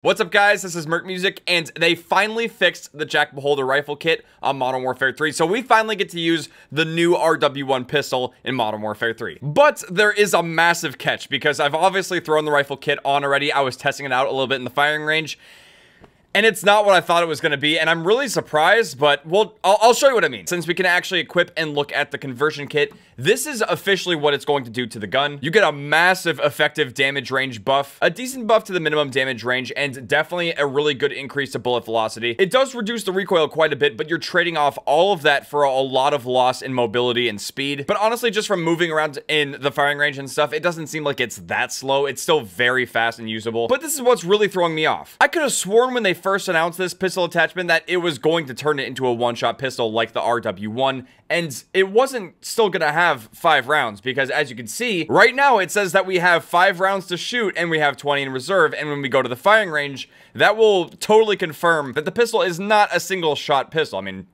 What's up, guys? This is Merc Music, and they finally fixed the Jak Beholder Rifle Kit on Modern Warfare 3, so we finally get to use the new RW1 pistol in Modern Warfare 3. But there is a massive catch, because I've obviously thrown the rifle kit on already. I was testing it out a little bit in the firing range, and it's not what I thought it was going to be, and I'm really surprised, but I'll show you what I mean. Since we can actually equip and look at the conversion kit, this is officially what it's going to do to the gun. You get a massive effective damage range buff, a decent buff to the minimum damage range, and definitely a really good increase to bullet velocity. It does reduce the recoil quite a bit, but you're trading off all of that for a lot of loss in mobility and speed. But honestly, just from moving around in the firing range and stuff, it doesn't seem like it's that slow. It's still very fast and usable. But this is what's really throwing me off. I could have sworn when they first announced this pistol attachment that it was going to turn it into a one-shot pistol like the RW1, and it wasn't still gonna have 5 rounds, because as you can see right now it says that we have 5 rounds to shoot and we have 20 in reserve, and when we go to the firing range, that will totally confirm that the pistol is not a single shot pistol. I mean,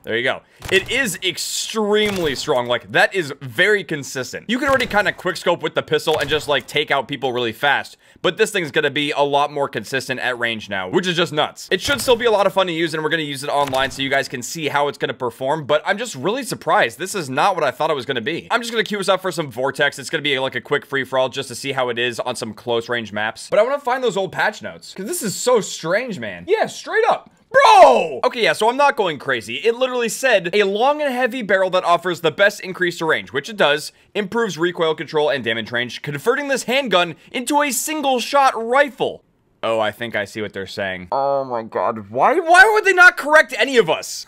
there you go. It is extremely strong. Like, that is very consistent. You can already kind of quickscope with the pistol and just, like, take out people really fast. But this thing's gonna be a lot more consistent at range now, which is just nuts. It should still be a lot of fun to use, and we're gonna use it online so you guys can see how it's gonna perform. But I'm just really surprised. This is not what I thought it was gonna be. I'm just gonna queue us up for some Vortex. It's gonna be, like, a quick free-for-all just to see how it is on some close-range maps. But I want to find those old patch notes, because this is so strange, man. Yeah, straight up. Bro! Okay, yeah, so I'm not going crazy. It literally said, a long and heavy barrel that offers the best increase to range, which it does, improves recoil control and damage range, converting this handgun into a single-shot rifle. Oh, I think I see what they're saying. Oh my god, why would they not correct any of us?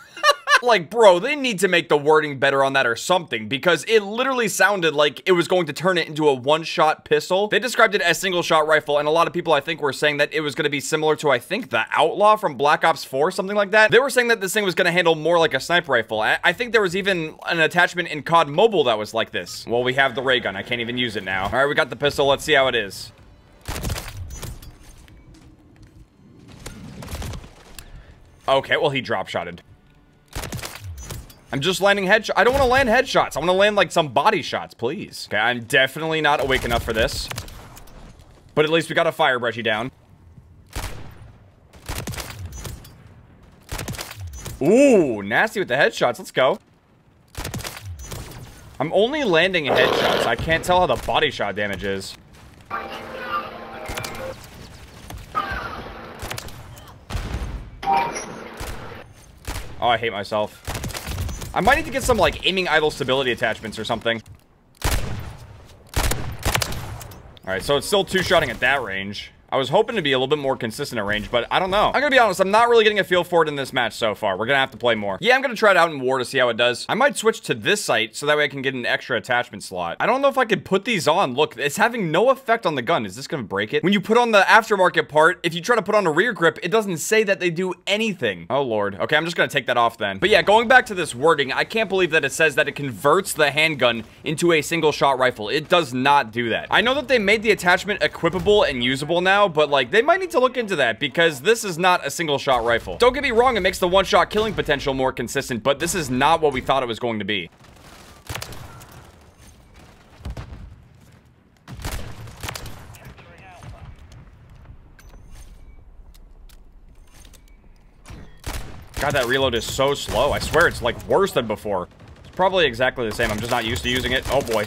Like, bro, they need to make the wording better on that or something, because it literally sounded like it was going to turn it into a one-shot pistol. They described it as single-shot rifle, and a lot of people, I think, were saying that it was going to be similar to, I think, the Outlaw from Black Ops 4, something like that. They were saying that this thing was going to handle more like a sniper rifle. I think there was even an attachment in COD Mobile that was like this. Well, we have the ray gun. I can't even use it now. All right, we got the pistol. Let's see how it is. Okay, well, he drop-shotted. I'm just landing headshots. I don't want to land headshots. I want to land, like, some body shots, please. Okay, I'm definitely not awake enough for this. But at least we got a fire brushy down. Ooh, nasty with the headshots. Let's go. I'm only landing headshots. I can't tell how the body shot damage is. Oh, I hate myself. I might need to get some, like, aiming idle stability attachments or something. Alright, so it's still two-shotting at that range. I was hoping to be a little bit more consistent at range, but I don't know. I'm gonna be honest, I'm not really getting a feel for it in this match so far. We're gonna have to play more. Yeah, I'm gonna try it out in war to see how it does. I might switch to this sight so that way I can get an extra attachment slot. I don't know if I could put these on. Look, it's having no effect on the gun. Is this gonna break it? When you put on the aftermarket part, if you try to put on a rear grip, it doesn't say that they do anything. Oh, Lord. Okay, I'm just gonna take that off then. But yeah, going back to this wording, I can't believe that it says that it converts the handgun into a single-shot rifle. It does not do that. I know that they made the attachment equipable and usable now, but, like, they might need to look into that, because this is not a single-shot rifle. Don't get me wrong, it makes the one-shot killing potential more consistent, but this is not what we thought it was going to be. God, that reload is so slow. I swear it's, like, worse than before. It's probably exactly the same. I'm just not used to using it. Oh, boy.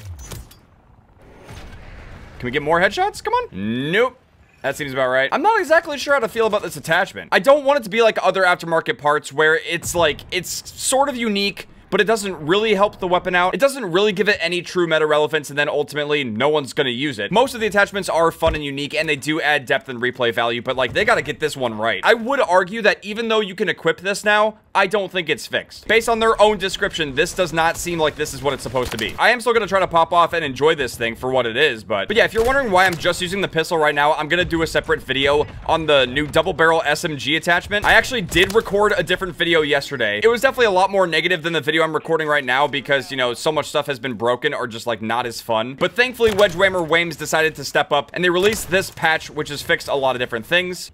Can we get more headshots? Come on. Nope. That seems about right. I'm not exactly sure how to feel about this attachment. I don't want it to be like other aftermarket parts where it's like, it's sort of unique, but it doesn't really help the weapon out. It doesn't really give it any true meta relevance, and then ultimately, no one's gonna use it. Most of the attachments are fun and unique, and they do add depth and replay value, but, like, they gotta get this one right. I would argue that even though you can equip this now, I don't think it's fixed. Based on their own description, this does not seem like this is what it's supposed to be. I am still gonna try to pop off and enjoy this thing for what it is, but yeah, if you're wondering why I'm just using the pistol right now, I'm gonna do a separate video on the new double barrel SMG attachment. I actually did record a different video yesterday. It was definitely a lot more negative than the video I'm recording right now, because, you know, so much stuff has been broken or just, like, not as fun. But thankfully, Wedge Whammer Wames decided to step up, and they released this patch, which has fixed a lot of different things.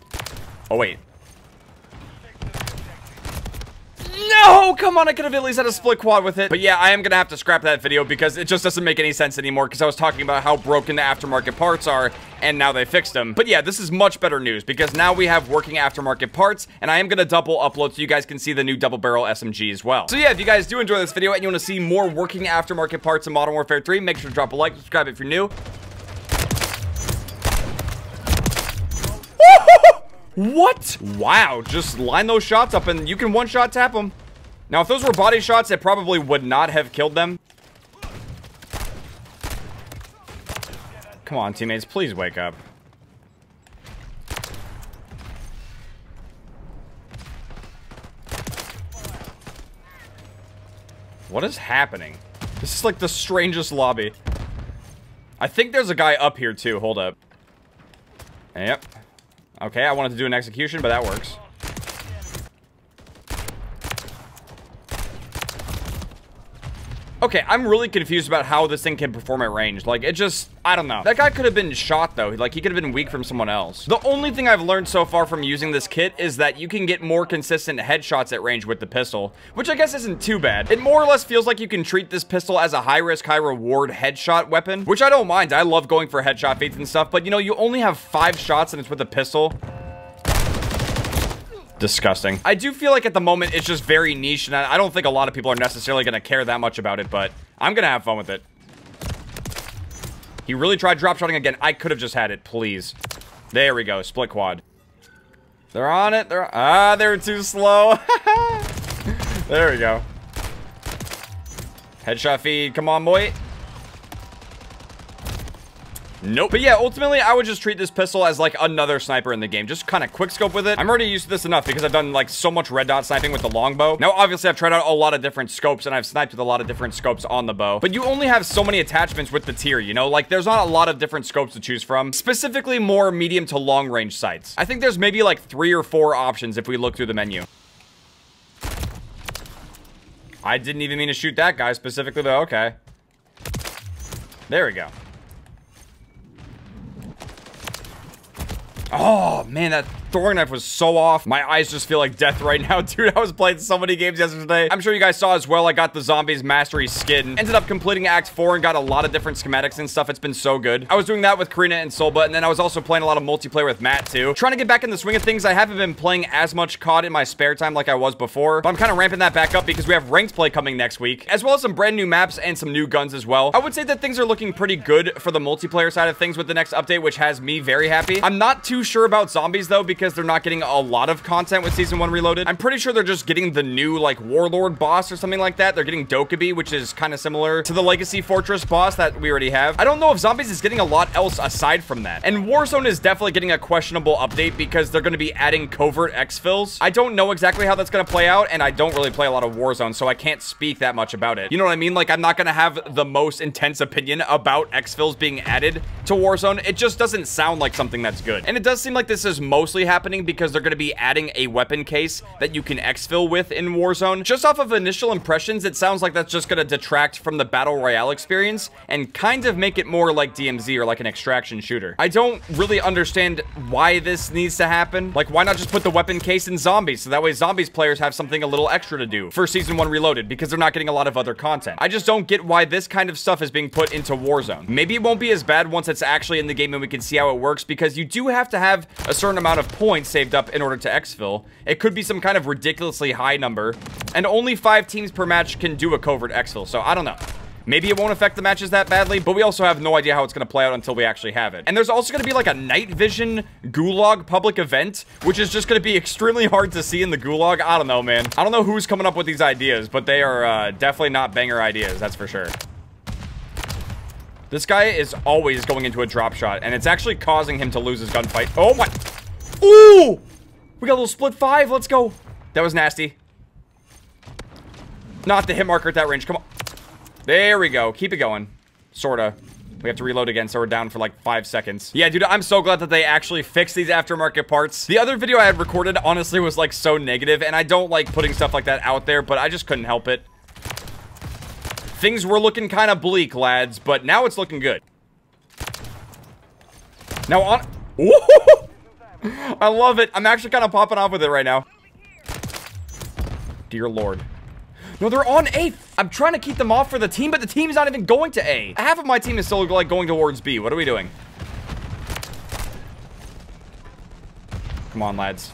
Oh, wait. No, come on, I could have at least had a split quad with it. But yeah, I am gonna have to scrap that video because it just doesn't make any sense anymore, because I was talking about how broken the aftermarket parts are, and now they fixed them. But yeah, this is much better news, because now we have working aftermarket parts, and I am gonna double upload so you guys can see the new double barrel SMG as well. So yeah, if you guys do enjoy this video and you want to see more working aftermarket parts in Modern Warfare 3, make sure to drop a like, subscribe if you're new. What? Wow, just line those shots up and you can one-shot tap them. Now, if those were body shots, it probably would not have killed them. Come on, teammates, please wake up. What is happening? This is like the strangest lobby. I think there's a guy up here too. Hold up. Yep. Okay, I wanted to do an execution, but that works. Okay, I'm really confused about how this thing can perform at range. Like, it just, I don't know. That guy could have been shot, though. Like, he could have been weak from someone else. The only thing I've learned so far from using this kit is that you can get more consistent headshots at range with the pistol, which I guess isn't too bad. It more or less feels like you can treat this pistol as a high-risk, high-reward headshot weapon, which I don't mind. I love going for headshot feats and stuff, but, you know, you only have 5 shots and it's with a pistol. Disgusting. I do feel like at the moment it's just very niche, and I don't think a lot of people are necessarily going to care that much about it, but I'm going to have fun with it. He really tried drop-shotting again. I could have just had it, please. There we go. Split quad. They're on it. They were too slow. There we go. Headshot feed. Come on, boy. Nope. But yeah, ultimately, I would just treat this pistol as like another sniper in the game. Just kind of quick scope with it. I'm already used to this enough because I've done like so much red dot sniping with the longbow. Now, obviously, I've tried out a lot of different scopes and I've sniped with a lot of different scopes on the bow. But you only have so many attachments with the tier, you know? Like, there's not a lot of different scopes to choose from. Specifically, more medium to long range sights. I think there's maybe like 3 or 4 options if we look through the menu. I didn't even mean to shoot that guy specifically, though. Okay. There we go. Oh, man, that throwing knife was so off. My eyes just feel like death right now, dude. I was playing so many games yesterday. I'm sure you guys saw as well, I got the Zombies Mastery skin. Ended up completing Act 4 and got a lot of different schematics and stuff. It's been so good. I was doing that with Karina and Solba, and then I was also playing a lot of multiplayer with Matt, too. Trying to get back in the swing of things. I haven't been playing as much COD in my spare time like I was before, but I'm kind of ramping that back up because we have ranked play coming next week, as well as some brand new maps and some new guns as well. I would say that things are looking pretty good for the multiplayer side of things with the next update, which has me very happy. I'm not too sure about Zombies, though, because they're not getting a lot of content with Season 1 Reloaded. I'm pretty sure they're just getting the new, like, Warlord boss or something like that. They're getting Dokkaebi, which is kind of similar to the Legacy Fortress boss that we already have. I don't know if Zombies is getting a lot else aside from that. And Warzone is definitely getting a questionable update because they're going to be adding covert exfils. I don't know exactly how that's going to play out, and I don't really play a lot of Warzone, so I can't speak that much about it. You know what I mean? Like, I'm not going to have the most intense opinion about exfils being added to Warzone. It just doesn't sound like something that's good. And it does seem like this is mostly happening because they're going to be adding a weapon case that you can exfil with in Warzone. Just off of initial impressions, it sounds like that's just going to detract from the Battle Royale experience and kind of make it more like DMZ or like an extraction shooter. I don't really understand why this needs to happen. Like, why not just put the weapon case in Zombies so that way Zombies players have something a little extra to do for Season 1 Reloaded because they're not getting a lot of other content. I just don't get why this kind of stuff is being put into Warzone. Maybe it won't be as bad once it's actually in the game and we can see how it works, because you do have to have a certain amount of points saved up in order to exfil. It could be some kind of ridiculously high number, and only 5 teams per match can do a covert exfil, so I don't know. Maybe it won't affect the matches that badly, but we also have no idea how it's going to play out until we actually have it. And there's also going to be like a night vision gulag public event, which is just going to be extremely hard to see in the gulag. I don't know, man. I don't know who's coming up with these ideas, but they are definitely not banger ideas, that's for sure. This guy is always going into a drop shot, and it's actually causing him to lose his gunfight. Oh my... Ooh! We got a little split 5. Let's go. That was nasty. Not the hit marker at that range. Come on. There we go. Keep it going. Sorta. We have to reload again, so we're down for like 5 seconds. Yeah, dude, I'm so glad that they actually fixed these aftermarket parts. The other video I had recorded, honestly, was like so negative, and I don't like putting stuff like that out there, but I just couldn't help it. Things were looking kind of bleak, lads, but now it's looking good. Now on... Ooh! I love it. I'm actually kind of popping off with it right now. Dear Lord. No, they're on A. I'm trying to keep them off for the team, but the team's not even going to A. Half of my team is still, like, going towards B. What are we doing? Come on, lads.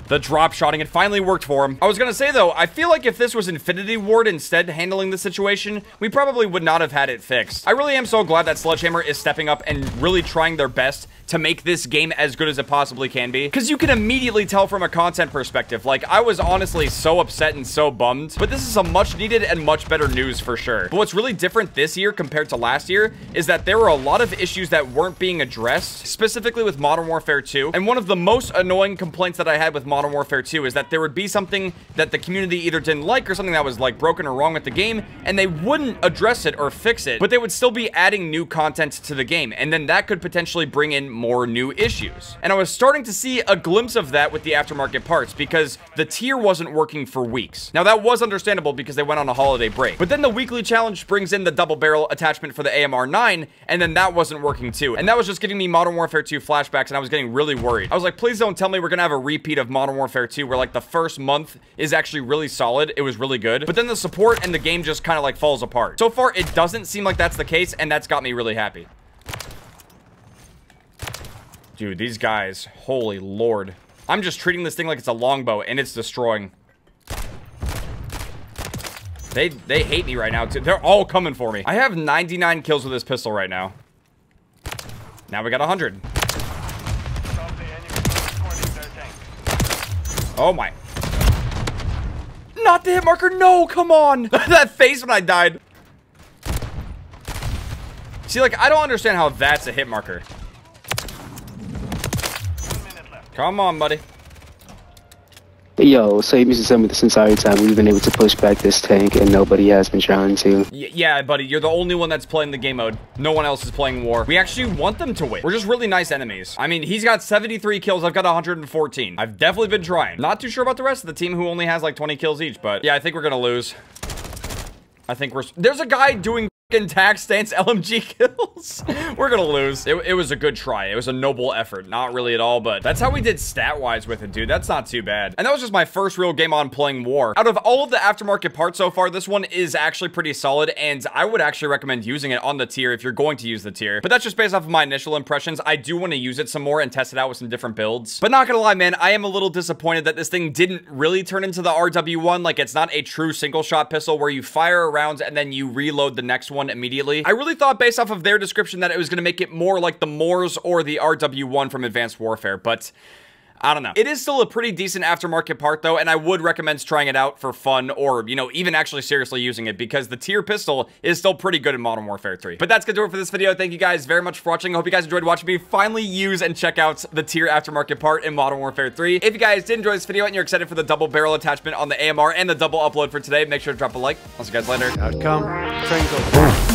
The drop shotting, it finally worked for him. I was gonna say, though, I feel like if this was Infinity Ward instead handling the situation, we probably would not have had it fixed. I really am so glad that Sledgehammer is stepping up and really trying their best to make this game as good as it possibly can be. Because you can immediately tell from a content perspective. Like, I was honestly so upset and so bummed. But this is some much needed and much better news for sure. But what's really different this year compared to last year is that there were a lot of issues that weren't being addressed, specifically with Modern Warfare 2. And one of the most annoying complaints that I had with Modern Warfare 2 is that there would be something that the community either didn't like or something that was like broken or wrong with the game, and they wouldn't address it or fix it, but they would still be adding new content to the game, and then that could potentially bring in more new issues. And I was starting to see a glimpse of that with the aftermarket parts because the tier wasn't working for weeks. Now that was understandable because they went on a holiday break, but then the weekly challenge brings in the double barrel attachment for the AMR9, and then that wasn't working too, and that was just giving me Modern Warfare 2 flashbacks, and I was getting really worried. I was like, please don't tell me we're gonna have a repeat of Modern Warfare 2 where like the first month is actually really solid. It was really good, but then the support and the game just kind of like falls apart. So far it doesn't seem like that's the case, and that's got me really happy. Dude, these guys, holy Lord. I'm just treating this thing like it's a longbow and it's destroying. They hate me right now too. They're all coming for me. I have 99 kills with this pistol right now. Now we got 100. Oh my. Not the hit marker. No, come on. That face when I died. See, like, I don't understand how that's a hit marker. Come on, buddy. Yo, so you used to tell me this entire time we've been able to push back this tank and nobody has been trying to. Yeah, buddy, you're the only one that's playing the game mode. No one else is playing war. We actually want them to win. We're just really nice enemies. I mean, he's got 73 kills. I've got 114. I've definitely been trying. Not too sure about the rest of the team who only has like 20 kills each, but yeah, I think we're gonna lose. I think there's a guy doing tax stance LMG kills. We're gonna lose. It was a good try. It was a noble effort. Not really at all, but that's how we did stat-wise with it, dude. That's not too bad. And that was just my first real game on playing war. Out of all of the aftermarket parts so far, this one is actually pretty solid, and I would actually recommend using it on the tier if you're going to use the tier. But that's just based off of my initial impressions. I do want to use it some more and test it out with some different builds. But not gonna lie, man, I am a little disappointed that this thing didn't really turn into the RW1. Like, it's not a true single-shot pistol where you fire a round and then you reload the next one immediately. I really thought based off of their description that it was going to make it more like the Moors or the RW1 from Advanced Warfare, but I don't know. It is still a pretty decent aftermarket part though, and I would recommend trying it out for fun or, you know, even actually seriously using it because the tier pistol is still pretty good in Modern Warfare 3. But that's gonna do it for this video. Thank you guys very much for watching. I hope you guys enjoyed watching me finally use and check out the tier aftermarket part in Modern Warfare 3. If you guys did enjoy this video and you're excited for the double barrel attachment on the AMR and the double upload for today, make sure to drop a like. I'll see you guys later. Outcome. Train goes.